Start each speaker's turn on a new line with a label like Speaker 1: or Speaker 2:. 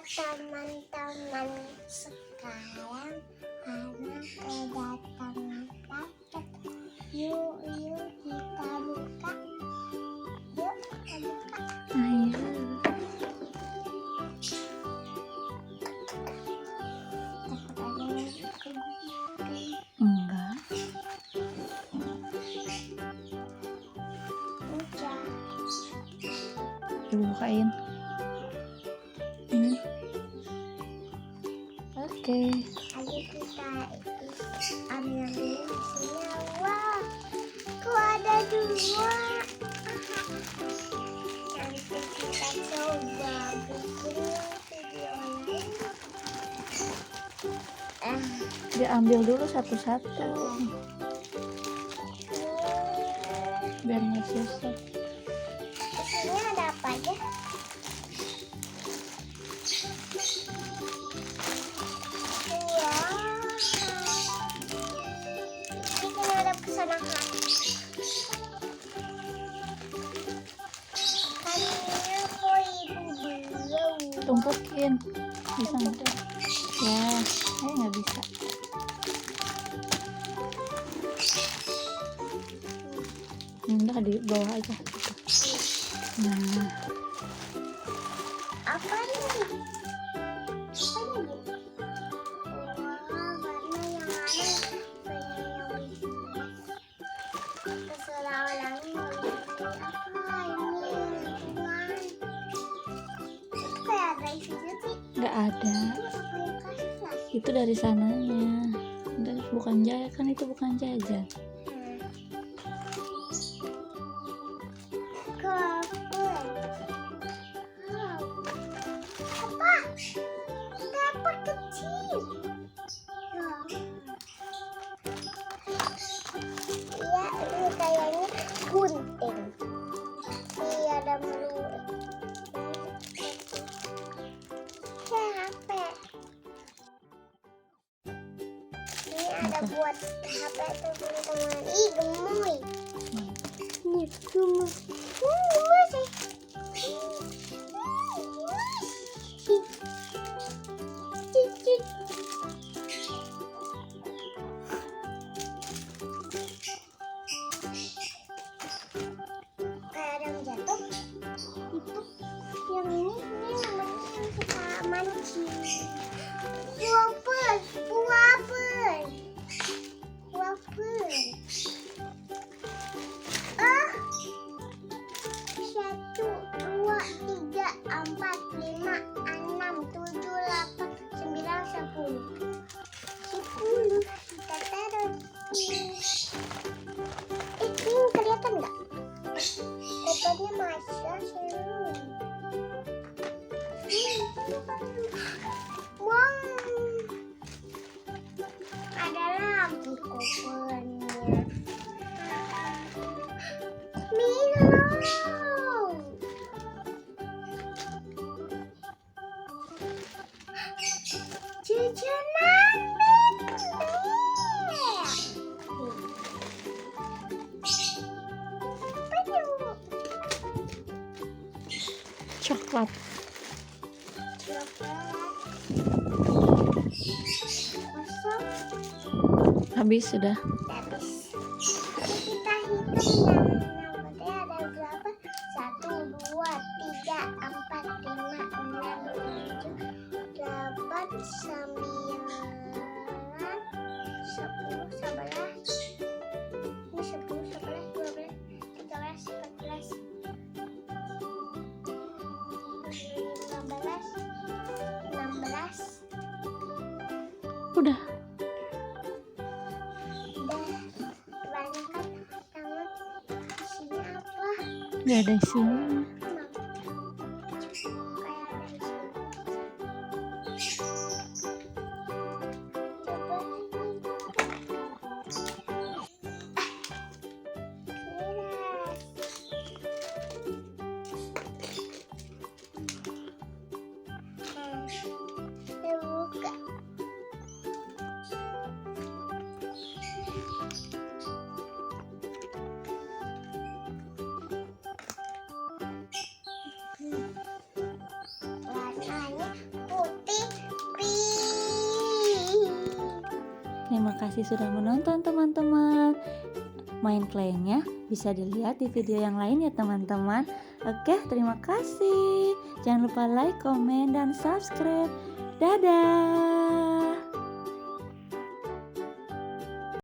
Speaker 1: teman-teman, sekarang Hana kedatangan paket. Yuk kita buka. Yuk kita buka.
Speaker 2: Ayo.
Speaker 1: Takut ada yang
Speaker 2: Enggak.
Speaker 1: hujan.
Speaker 2: Ibu bukain. Ini. Oke.
Speaker 1: Ayo kita ambil dulu isinya. Wah, kok ada dua? Nanti kita coba bikin video lain.
Speaker 2: Diambil dulu satu-satu biar nggak susah.
Speaker 1: Isinya ada apa aja? Wah, ini kan ada pesanan hati. Kayaknya kok ibu belum.
Speaker 2: Tumpukin bisa nggak? Ya, nggak bisa. Udah di bawah aja. Nah,
Speaker 1: Apa ini? Apa ini? Wah, warna yang aneh. Pengen yang bisnis. Terserah orang mau pilih apa ini lingkungan. Itu kayak ada isinya sih.
Speaker 2: nggak ada.
Speaker 1: Itu apa yang kasih lah?
Speaker 2: Itu dari sananya. Dan bukan jajan kan, itu bukan jajan.
Speaker 1: Kapal. Wow. Apa? Kapal kecil. Ya. Iya, ini kayaknya gunting. Iya, ada melurus. Kayak HP. Ini ada buat HP tuh teman-teman. Ih, gemoy. Ini gemoy. Gemoy sih. Cicit. Kayak ada yang jatuh. Itu yang ini namanya yang kita mancing. Waffle. Ah, 1, 2, 3, 4, 5, 6, 7, 8, 9, 10. 10 kita taruh. Ini kelihatan nggak? Kopernya masa seru. Wow, ada lagi kopernya. Milo. Jajanan bebek. Penyuk.
Speaker 2: Coklat.
Speaker 1: Kosong.
Speaker 2: Habis sudah.
Speaker 1: Habis. Jadi kita hitung yang penting ada berapa? 1, 2, 3, 4, 5, 6, 7, 8, 9, 10, 11. Ini 10, 11, 12, 13, 14, 15, 16.
Speaker 2: Udah.
Speaker 1: Kebanyakan tangan isinya apa?
Speaker 2: Nggak ada isinya. Terima kasih sudah menonton teman-teman. Main playnya bisa dilihat di video yang lain ya teman-teman. Oke, terima kasih. Jangan lupa like, komen, dan subscribe. Dadah.